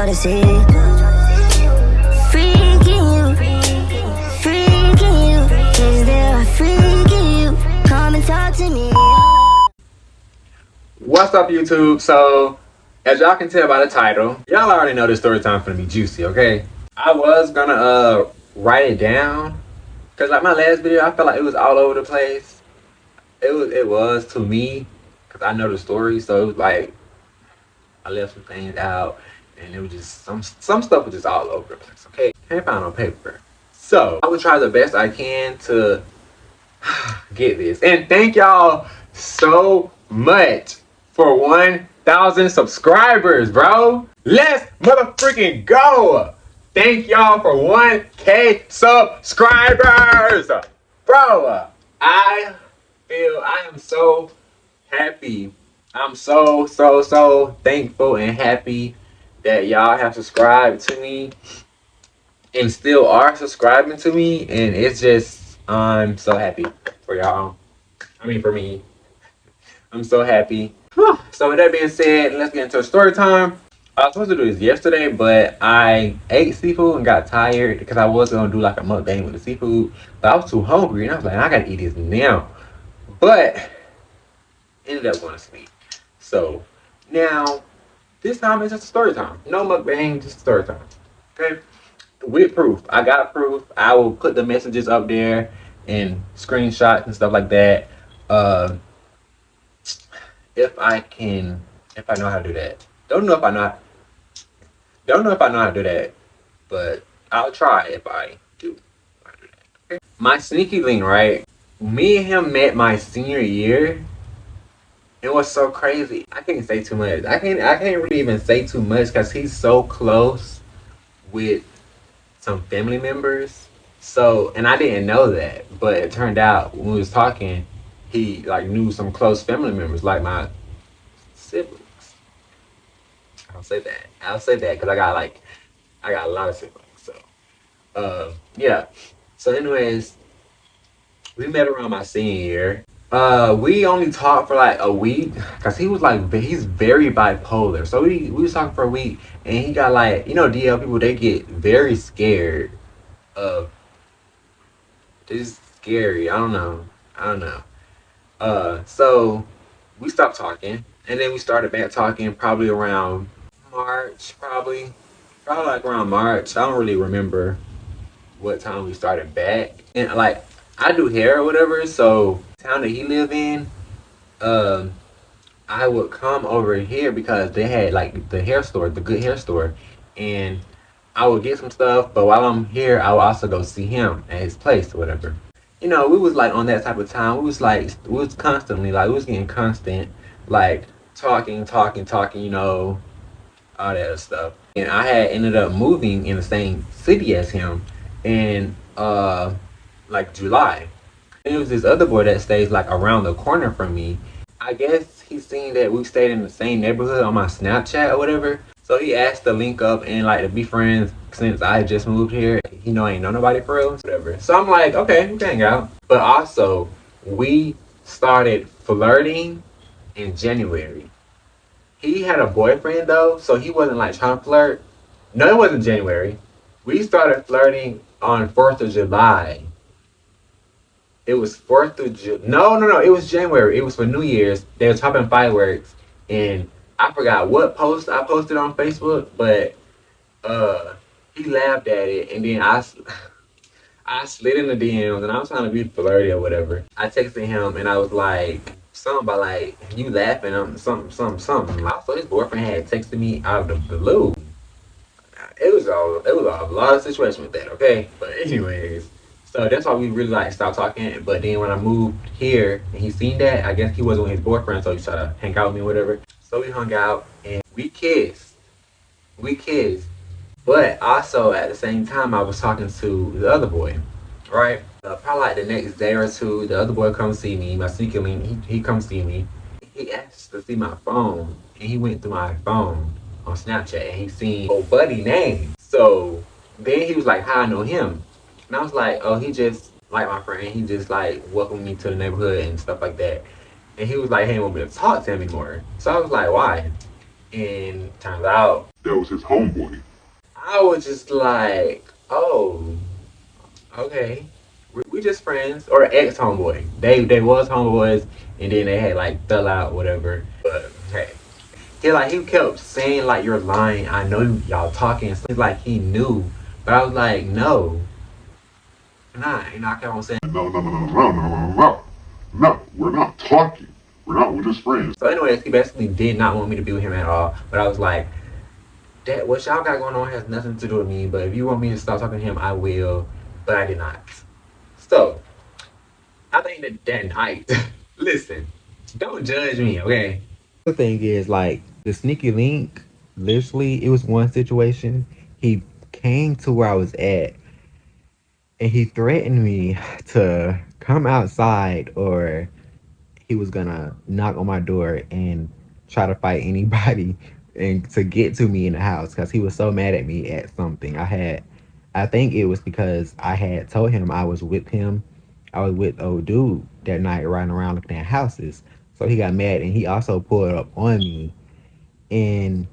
try to see. Freaking you. Is there a freak in you? Come and talk to me. What's up, YouTube? So, as y'all can tell by the title, y'all already know this story time finna be juicy, okay? I was gonna write it down, cause like my last video, I felt like it was all over the place. It was to me, cause I know the story, so it was like I left some things out, and it was just some stuff was just all over the place. Okay, can't find no paper, so I will try the best I can to get this. And thank y'all so much for 1,000 subscribers, bro. Let's motherfucking go. Thank y'all for 1K subscribers, bro. I am so happy. I'm so thankful and happy that y'all have subscribed to me and still are subscribing to me, and it's just I'm so happy for y'all. I mean, for me, I'm so happy. So with that being said, let's get into a story time. I was supposed to do this yesterday, but I ate seafood and got tired because I was gonna do like a mukbang with the seafood, but I was too hungry and I was like, I gotta eat this now. But ended up going to sleep. So now this time it's just a story time. No mukbang, just story time. Okay. With proof. I got proof. I will put the messages up there and screenshots and stuff like that. If I know how to do that. Don't know if I know how to do that, but I'll try if I do. Okay. My sneaky link, right? Me and him met my senior year. It was so crazy. I can't say too much. I can't really even say too much because he's so close with some family members. So, and I didn't know that, but it turned out when we was talking, he like knew some close family members, like my siblings. I'll say that because I got a lot of siblings. So, yeah. So, anyways, we met around my senior year. We only talked for like a week because he's very bipolar. So we was talking for a week, and he got like, DL people, they get very scared of. It's scary. I don't know. So we stopped talking, and then we started back talking probably around March, probably like around March. I don't really remember what time we started back. And like I do hair or whatever, so the town that he live in, I would come over here because they had like the hair store, the good hair store, and I would get some stuff. But while I'm here, I would also go see him at his place or whatever. We was like on that type of time. We was constantly like we was getting constant like talking, all that other stuff. And I had ended up moving in the same city as him in like July. And it was this other boy that stays like around the corner from me. I guess he seen that we stayed in the same neighborhood on my Snapchat or whatever. So he asked to link up and like to be friends since I just moved here. He ain't know nobody for real, whatever. So I'm like, okay, we can hang out. But also, we started flirting in January. He had a boyfriend though, so he wasn't like trying to flirt. No, it wasn't January. We started flirting on 4th of July. It was 4th of July. No. It was January. It was for New Year's. They were popping fireworks, and I forgot what post I posted on Facebook, but he laughed at it, and then I slid in the DMs, and I was trying to be flirty or whatever. I texted him, and I was like something about like you laughing, something. Also, his boyfriend had texted me out of the blue. It was a lot of situation with that, okay? But anyways. So that's why we really like stopped talking. But then when I moved here and he seen that, I guess he wasn't with his boyfriend, so he tried to hang out with me or whatever. So we hung out and we kissed. But also at the same time, I was talking to the other boy, right? Probably like the next day or two, the other boy comes see me. My sneaker link, he comes see me. He asked to see my phone, and he went through my phone on Snapchat, and he seen old buddy name. So then he was like, "How I know him?" And I was like, "Oh, he just like my friend. He just like welcomed me to the neighborhood and stuff like that." And he was like, "Hey, he want me to talk to him anymore." So I was like, "Why?" And turns out that was his homeboy. I was just like, oh, okay. We just friends or ex homeboy. They was homeboys and then they had like fell out whatever. But hey, he kept saying like you're lying. I know y'all talking. So it's like he knew, but I was like no, nah. And I kept on saying No, no, no, no, no, no, no, no. No, we're not talking. We're just friends. so. Anyways, he basically did not want me to be with him at all. But I was like, that what y'all got going on has nothing to do with me. But if you want me to stop talking to him, I will. But I did not. So I think that night, listen, don't judge me, okay? The thing is, like, the sneaky link, literally, it was one situation. He came to where I was at and he threatened me to come outside or he was gonna knock on my door and try to fight anybody and to get to me in the house because he was so mad at me at something. I think it was because I had told him I was with him. I was with old dude that night riding around looking at houses. So he got mad and he also pulled up on me. And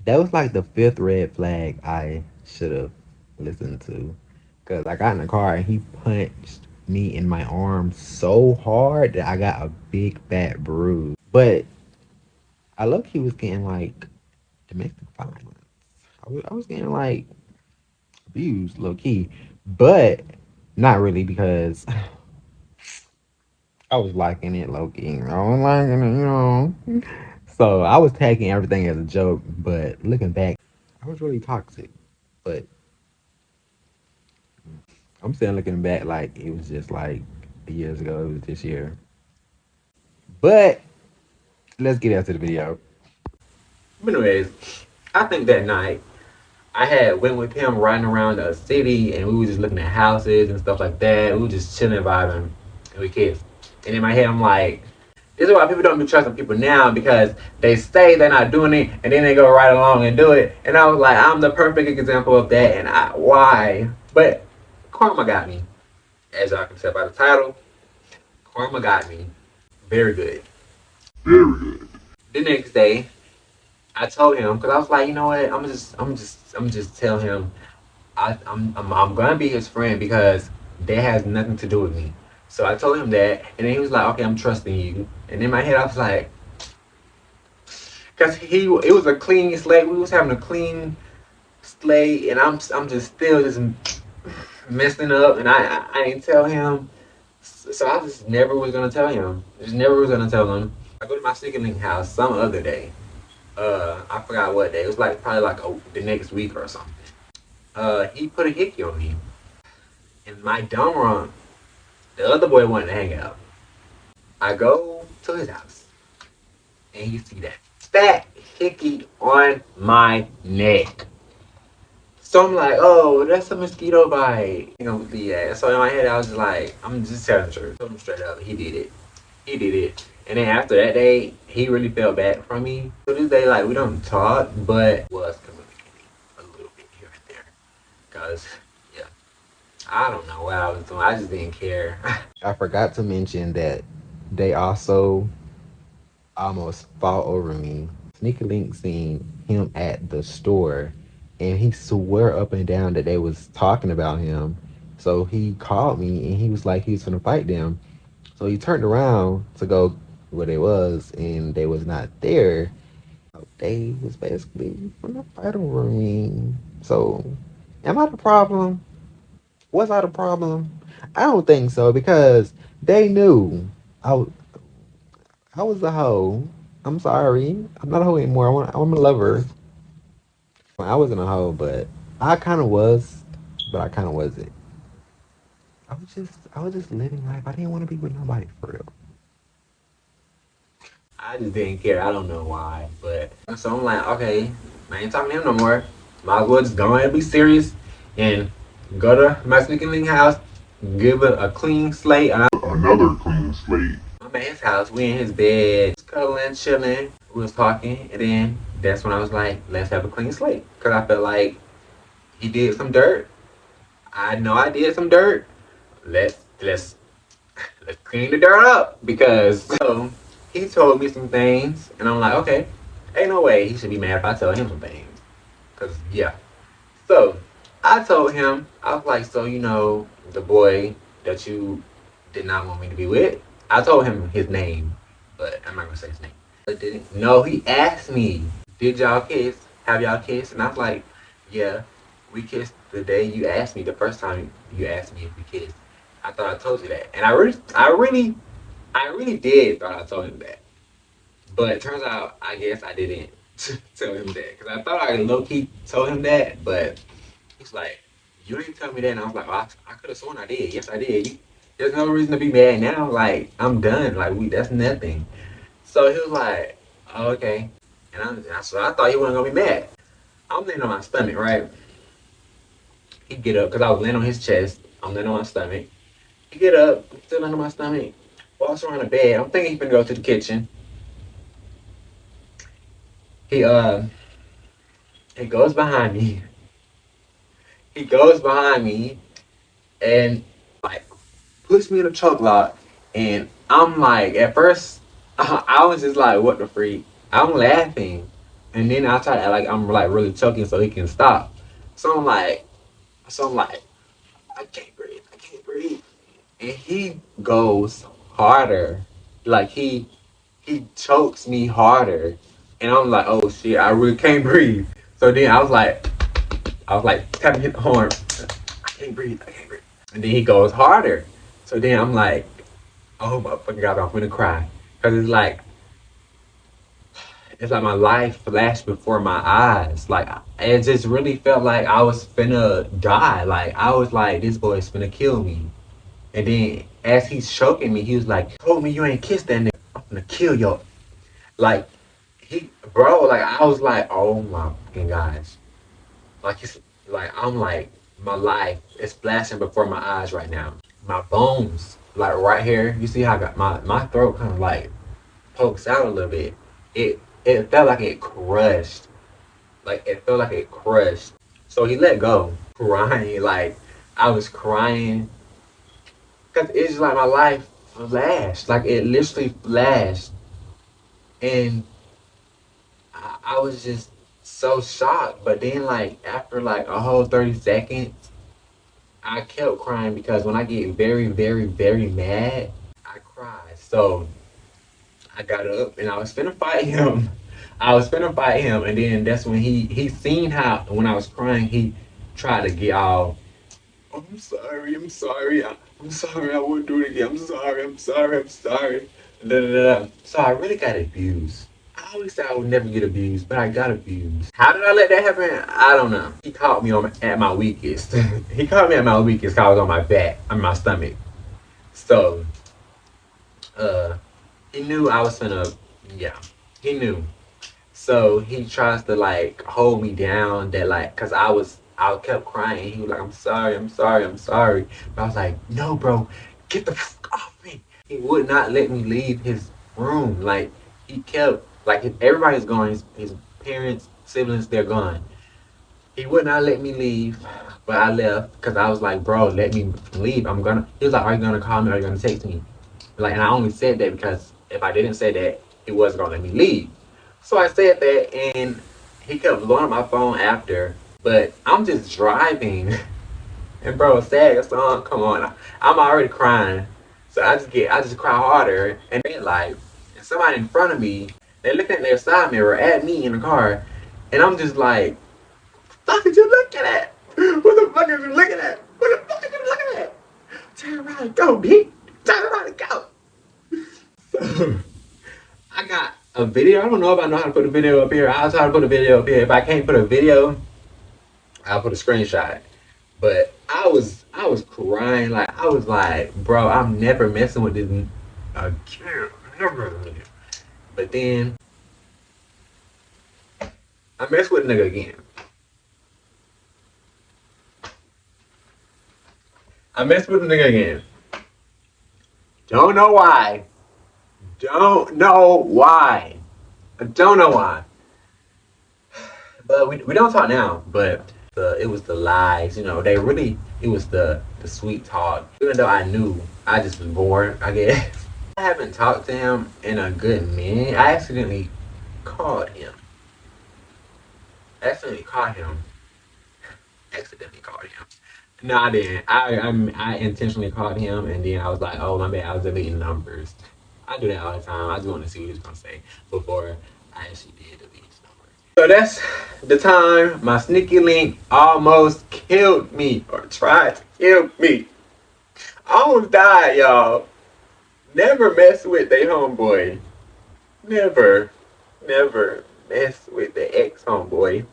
that was like the fifth red flag I should have listened to. Cause I got in the car and he punched me in my arm so hard that I got a big fat bruise. But I look he was getting like domestic violence. I was getting like abused low key. But not really because I was liking it low key. I was liking it. So I was taking everything as a joke, but looking back, I was really toxic. But I'm still looking back like it was just like years ago. It was this year. But let's get into the video. But anyways, I think that night I had went with him riding around the city and we were just looking at houses and stuff like that. We were just chilling, vibing, and we kissed. And in my head, I'm like, this is why people don't be trusting people now because they say they're not doing it and then they go right along and do it. And I was like, I'm the perfect example of that. And why? But karma got me. As y'all can tell by the title, karma got me. Very good. Very good. The next day, I told him because I was like, you know what? I'm just tell him I'm gonna be his friend because that has nothing to do with me. So I told him that, and then he was like, okay, I'm trusting you. And in my head, I was like, because it was a clean slate. We was having a clean slate, and I'm just still just messing up, and I ain't tell him. So I just never was gonna tell him. Just never was gonna tell him. I go to my second link house some other day. I forgot what day. It was like probably like the next week or something. He put a hickey on me. And my dumb wrong, the other boy wanted to hang out. I go to his house. And you see that fat hickey on my neck. So I'm like, oh, that's a mosquito bite. You know, yeah. So in my head, I was just like, I'm just telling the truth. Told him straight up, he did it. He did it. And then after that day, he really fell back from me. To this day, like, we don't talk, but was communicating a little bit here and there. Because, yeah, I don't know what I was doing. I just didn't care. I forgot to mention that they also almost fought over me. Sneaky Link seen him at the store and he swore up and down that they was talking about him. So he called me and he was like he was gonna fight them. So he turned around to go where they was and they was not there. They was basically gonna fight over me. So am I the problem? Was I the problem? I don't think so because they knew I was a hoe. I'm sorry. I'm not a hoe anymore. I'm a lover. I wasn't a hoe, but I kind of was, but I kind of wasn't. I was just living life. I didn't want to be with nobody for real. I just didn't care. I don't know why, but so I'm like, okay, I ain't talking to him no more. Might as well just go ahead and be serious and go to my sneaking link house, give it a clean slate. Another clean slate. I'm at his house. We in his bed, cuddling, chilling. We was talking, and then that's when I was like, let's have a clean slate, cause I felt like he did some dirt. I know I did some dirt. Let's clean the dirt up because so he told me some things, and I'm like, okay, Ain't no way he should be mad if I tell him some things. Cause yeah. So I told him, I was like, so you know, the boy that you did not want me to be with. I told him his name, but I'm not gonna say his name. But didn't. No, he asked me, did y'all kiss? Have y'all kissed? And I was like, yeah, we kissed the day you asked me. The first time you asked me if we kissed. I thought I told you that, and I really did thought I told him that. But it turns out, I guess I didn't tell him that because I thought I low key told him that, but he's like, you didn't tell me that, and I was like, well, I could have sworn I did. Yes, I did. There's no reason to be mad now. Like I'm done. Like that's nothing. So he was like, oh, okay, so I thought he wasn't gonna be mad. I'm laying on my stomach, right? He get up because I was laying on his chest. I'm laying on my stomach. He get up, I'm still laying on my stomach. Walks around the bed. I'm thinking he's gonna go to the kitchen. He he goes behind me. He goes behind me and like puts me in a choke lock. And I'm like, at first, I was just like, what the freak? I'm laughing. And then I try to act like I'm like really choking so he can stop. So I'm like, I can't breathe. I can't breathe. And he goes harder. Like he chokes me harder. And I'm like, oh shit, I really can't breathe. So then I was like tapping his arm. I can't breathe. I can't breathe. And then he goes harder. So then I'm like, oh my fucking god, I'm gonna cry. Cause it's like my life flashed before my eyes. Like it just really felt like I was finna die. Like I was like, this boy's finna kill me. And then as he's choking me, he was like, told me you ain't kissed that nigga. I'm gonna kill your like like I was like, oh my fucking gosh. Like it's like I'm like my life is flashing before my eyes right now. My bones, like right here, you see how I got my throat kind of like pokes out a little bit. It felt like it crushed. Like it felt like it crushed. So he let go. Crying, like I was crying. Cause it's just like my life flashed. Like it literally flashed. And I was just so shocked. But then like after like a whole 30 seconds, I kept crying because when I get very, very, very mad, I cry. So I got up and I was finna fight him. I was finna fight him, and then that's when he seen how when I was crying, he tried to get all. I'm sorry, I'm sorry, I won't do it again. I'm sorry. Da, da, da, da. So I really got abused. I always said I would never get abused, but I got abused. How did I let that happen? I don't know. He caught me at my weakest. He caught me at my weakest because I was on my back, on my stomach. So, he knew I was finna, yeah, he knew. So he tries to like hold me down that like, cause I kept crying. He was like, I'm sorry. But I was like, no, bro, get the fuck off me. He would not let me leave his room. Like he kept, like if everybody's gone, his parents, siblings, they're gone. He would not let me leave, but I left because I was like, bro, let me leave. He was like, are you gonna call me? Are you gonna text me? Like, and I only said that because if I didn't say that, he wasn't gonna let me leave. So I said that, and he kept blowing up my phone after. But I'm just driving, and bro, sad song. Come on, I'm already crying, so I just cry harder. And then like, and somebody in front of me, they're looking at their side mirror at me in the car, and I'm just like, what the fuck are you looking at? What the fuck are you looking at? What the fuck are you looking at? Turn around and go, bitch. Turn around and go. So I got a video. I don't know if I know how to put a video up here. I'll try to put a video up here. If I can't put a video, I'll put a screenshot. But I was crying. Like I was like, bro, I'm never messing with this again. Never. But then I messed with a nigga again. I messed with a nigga again. Don't know why. Don't know why. I don't know why. But we don't talk now. But it was the lies, it was the sweet talk. Even though I knew, I just was bored, I guess. I haven't talked to him in a good minute. I accidentally called him. accidentally caught him. Accidentally caught him. No, I didn't. I intentionally called him, and then I was like, "Oh my bad, I was deleting numbers." I do that all the time. I just want to see what he's gonna say before I actually did delete his number. So that's the time my sneaky link almost killed me or tried to kill me. I almost died, y'all. Never mess with they homeboy. Never mess with the ex homeboy,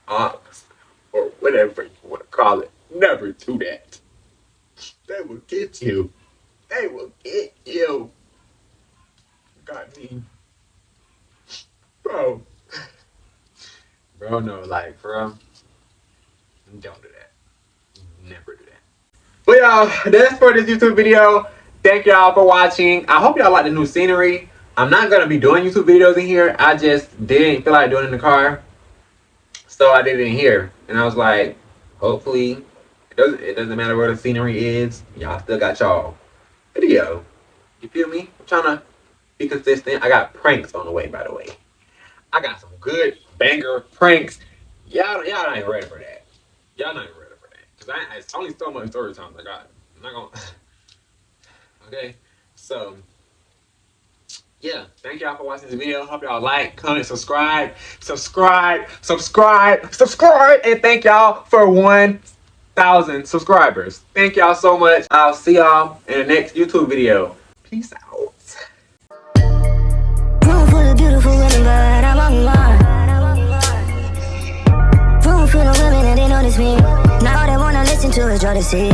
ox, or whatever you want to call it. Never do that. They will get you. They will get you. Got me. Bro. Bro, no, like, bro. Don't do that. Never do that. But y'all, that's for this YouTube video. Thank y'all for watching. I hope y'all like the new scenery. I'm not going to be doing YouTube videos in here. I just didn't feel like doing it in the car. So I did it in here. And I was like, hopefully, it doesn't matter where the scenery is. Y'all still got y'all video. You feel me? I'm trying to be consistent. I got pranks on the way, by the way. I got some good banger pranks. Y'all ain't ready for that. Y'all not ready for that. Because it's only so much story time I got. I'm not going to... Okay? So... yeah, thank y'all for watching this video. Hope y'all like, comment, subscribe, and thank y'all for 1,000 subscribers. Thank y'all so much. I'll see y'all in the next YouTube video. Peace out. Room full of beautiful women, but I'm online. Room full of women and they notice me. Now all they wanna listen to is Jordan C.